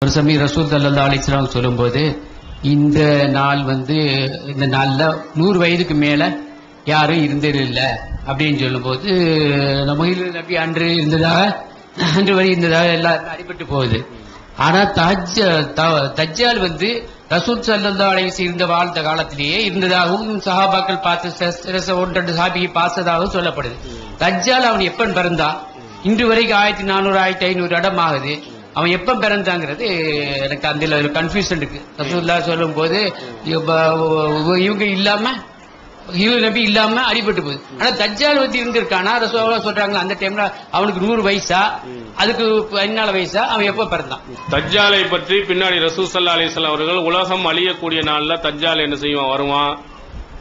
ஒரு சமயம் ரசூல் ஸல்லல்லாஹு அலைஹி வஸல்லம் சொல்லும்போது, இந்த நாள் இந்த நாள்ல 100 வயதுக்கு மேல யாரும் இருந்ததில்லை அப்படின்னு சொல்லும்போது, மொஹிதுல் நபி அன்று வரை இருந்ததாக எல்லாம் அடிபட்டு போகுது. ஆனா தஜ்ஜால் ரசூல் ஸல்லல்லாஹு அலைஹி வஸல்லம் இருந்த வாழ்ந்த காலத்திலேயே இருந்ததாகவும் சஹாபாக்கள் பார்த்து ஒன்றெண்டு சாபியை பார்த்ததாகவும் சொல்லப்படுது. தஜ்ஜால் அவன் எப்ப பிறந்தான்? இன்று வரைக்கும் 1400 1500 இடம் ஆகுது. அவன் எப்ப பிறந்தாங்கிறது எனக்கு அந்த கன்ஃபியூஷன் இருக்கு. ரசூலுல்லாஹ் சொல்லும் போது இவங்க இல்லாம நபி இல்லாம அடிபட்டு போகுது. ஆனா தஜ்ஜால் இருந்திருக்கானா? ரசூலுல்லாஹ் சொல்றாங்க அந்த டைம்ல அவனுக்கு 100 வயசா, அதுக்கு 14 வயசா, அவன் எப்ப பிறந்தான்? தஜ்ஜாலை பற்றி பின்னாடி ரசூல் ஸல்லல்லாஹு அலைஹி வஸல்லம் அவர்கள் உலகம் அழியக்கூடிய நாள்ல தஜ்ஜால் என்ன செய்வான்? வருவான்.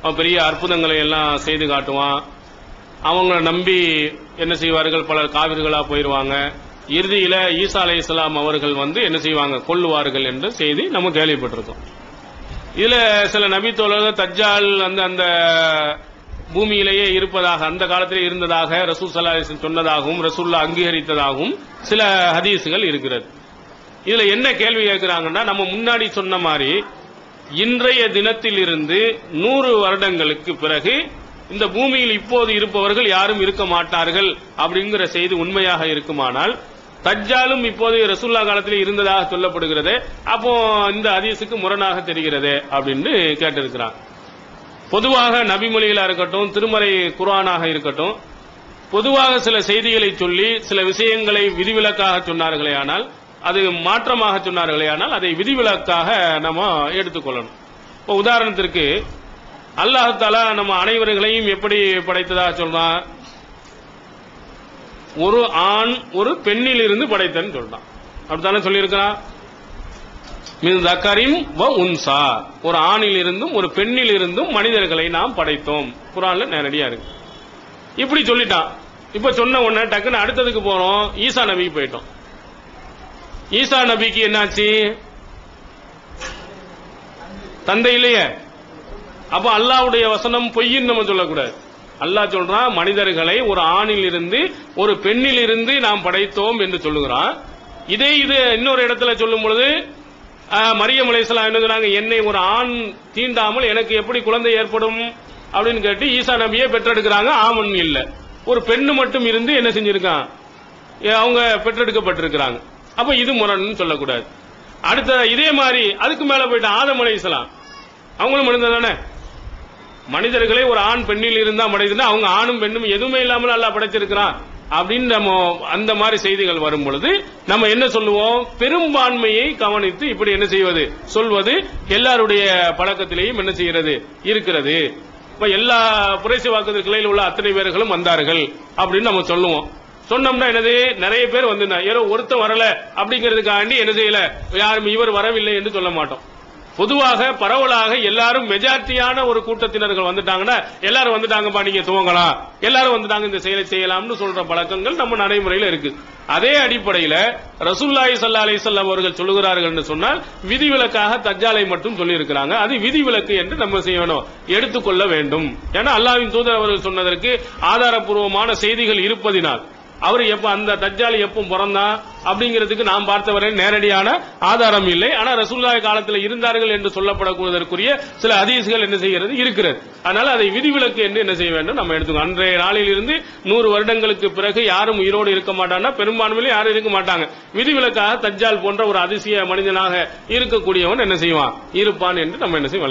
அவன் பெரிய அற்புதங்களை எல்லாம் செய்து காட்டுவான். அவங்களை நம்பி என்ன செய்வார்கள்? பலர் காவிர்களா போயிருவாங்க. இறுதியில ஈசா அலைஹிஸ்ஸலாம் அவர்கள் என்ன செய்வாங்க? கொல்லுவார்கள் என்ற செய்தி நம்ம கேள்விப்பட்டிருக்கோம். இதுல சில நபி தோழர்கள் தஜ்ஜால் அந்த பூமியிலேயே இருப்பதாக, அந்த காலத்திலே இருந்ததாக ரசூல் ஸல்லல்லாஹு அலைஹி வஸல்லம் சொன்னதாகவும் ரசூலுல்லாஹ் அங்கீகரித்ததாகவும் சில ஹதீஸ்கள் இருக்கிறது. இதுல என்ன கேள்வி கேட்கிறாங்கன்னா, நம்ம முன்னாடி சொன்ன மாதிரி இன்றைய தினத்திலிருந்து 100 வருடங்களுக்கு பிறகு இந்த பூமியில் இப்போது இருப்பவர்கள் யாரும் இருக்க மாட்டார்கள் அப்படிங்கிற செய்தி உண்மையாக இருக்குமானால், தஜ்ஜாலும் இப்போது ரசூலுல்லாஹ் காலத்தில் இருந்ததாக சொல்லப்படுகிறது. அப்போ இந்த ஹதீஸுக்கு முரணாக தெரிகிறது அப்படின்னு கேட்டிருக்கிறாங்க. பொதுவாக நபிமொழிகளா இருக்கட்டும், திருமறை குர்ஆனாக இருக்கட்டும், பொதுவாக சில செய்திகளை சொல்லி சில விஷயங்களை விதிவிலக்காக சொன்னார்களே ஆனால், அது மாற்றமாக சொன்னார்களே ஆனால் அதை விதிவிலக்காக நம்ம எடுத்துக்கொள்ளணும். இப்போ உதாரணத்திற்கு அல்லாஹ் தஆலா நம்ம அனைவர்களையும் எப்படி படைத்ததாக சொல்றான்? ஒரு ஆண் ஒரு பெண்ணில் இருந்து படைத்தன்னு சொல்றான். அப்படித்தானே சொல்லியிருக்கிறான். மின் தக்கரின் வ உன்சா, ஒரு ஆணில் இருந்தும் ஒரு பெண்ணில் இருந்தும் மனிதர்களை நாம் படைத்தோம். குர்ஆன்ல நேரடியா இருக்கு. இப்படி சொல்லிட்டான். இப்ப சொன்ன உடனே டக்குன்னு அடுத்ததுக்கு போறோம். ஈசா நபிக்கு போயிட்டோம். ஈசா நபிக்கு என்னாச்சு? தந்தை இல்லையே. அப்ப அல்லாஹ்வுடைய வசனம் பொய்ன்னு நம்ம சொல்லக்கூடாது. அல்லாஹ் சொல்றான், மனிதர்களை ஒரு ஆணில் இருந்து ஒரு பெண்ணில் இருந்து நாம் படைத்தோம் என்று சொல்லுகிறான். இது இன்னொரு இடத்துல சொல்லும் பொழுது மரியம் அலைஹிஸ்ஸலாம் என்ன சொன்னாங்க? என்னை ஒரு ஆண் தீண்டாமல் எனக்கு எப்படி குழந்தை ஏற்படும் அப்படின்னு கேட்டு ஈசா நபியை பெற்றெடுக்கிறாங்க. ஆமன் இல்ல, ஒரு பெண்ணு மட்டும் இருந்து என்ன செஞ்சிருக்கான்? அவங்க பெற்றெடுக்கப்பட்டிருக்கிறாங்க. அப்ப இது முரண்னு சொல்லக்கூடாது. அடுத்த இதே மாதிரி அதுக்கு மேல போயிட்டு ஆதம் அலைஹிஸ்ஸலாம் அவங்களும் மனிதர் தானே. மனிதர்களை ஒரு ஆண் பெண்ணில் இருந்தா படைத்துனா அவங்க ஆணும் பெண்ணும் எதுவுமே இல்லாமல் அல்லாஹ் படைச்சிருக்கிறான் அப்படின்னு நம்ம அந்த மாதிரி செய்திகள் வரும் பொழுது நம்ம என்ன சொல்லுவோம்? பெரும்பான்மையை கவனித்து இப்படி என்ன செய்வது? சொல்வது எல்லாருடைய பழக்கத்திலேயும் என்ன செய்கிறது? இருக்கிறது. இப்ப எல்லா புரைசி வாக்குதல் கிளையில் உள்ள அத்தனை பேர்களும் வந்தார்கள் அப்படின்னு நம்ம சொல்லுவோம். சொன்னோம்னா என்னது? நிறைய பேர் ஏதோ ஒருத்தர் வரல அப்படிங்கிறதுக்காண்டி என்ன செய்யல, யாரும் இவர் வரவில்லை என்று சொல்ல மாட்டோம். பொதுவாக பரவலாக எல்லாரும் மெஜாரிட்டியான ஒரு கூட்டத்தினர்கள் வந்துட்டாங்கன்னா, எல்லாரும் வந்துட்டாங்கப்பா நீங்க துவங்கலாம், எல்லாரும் வந்துட்டாங்க இந்த செயலை செய்யலாம்னு சொல்ற பழக்கங்கள் நம்ம நடைமுறையில் இருக்கு. அதே அடிப்படையில் ரசூலுல்லாஹி ஸல்லல்லாஹு அலைஹி வஸல்லம் அவர்கள் சொல்லுகிறார்கள் என்று சொன்னால் விதிவிலக்காக தஜ்ஜாலை மட்டும் சொல்லி இருக்கிறாங்க. அது விதிவிலக்கு என்று நம்ம செய்யணும், எடுத்துக்கொள்ள வேண்டும். ஏன்னா அல்லாஹ்வின் தூதர் அவர்கள் சொன்னதற்கு ஆதாரப்பூர்வமான செய்திகள் இருப்பதினால் அவர் அந்த தஜ்ஜால் எப்போ பிறந்தான் அப்படிங்கிறதுக்கு நாம் பார்த்தவரை நேரடியான ஆதாரம் இல்லை. ஆனா ரசூலுல்லாஹி காலத்தில் இருந்தார்கள் என்று சொல்லப்படக்கூடியதற்குரிய சில ஹதீஸ்கள் என்ன செய்கிறது? இருக்கிறது. அதனால அதை விதிவிலக்கு என்று என்ன செய்ய வேண்டும்? நம்ம எடுத்துக்கணும். அன்றைய நாளில் இருந்து 100 வருடங்களுக்கு பிறகு யாரும் உயிரோடு இருக்க மாட்டாங்கன்னா, பெரும்பான்மையிலே யாரும் இருக்க மாட்டாங்க. விதிவிலக்காக தஜ்ஜால் போன்ற ஒரு அதிசய மனிதனாக இருக்கக்கூடியவன் என்ன செய்வான்? இருப்பான் என்று நம்ம என்ன செய்ய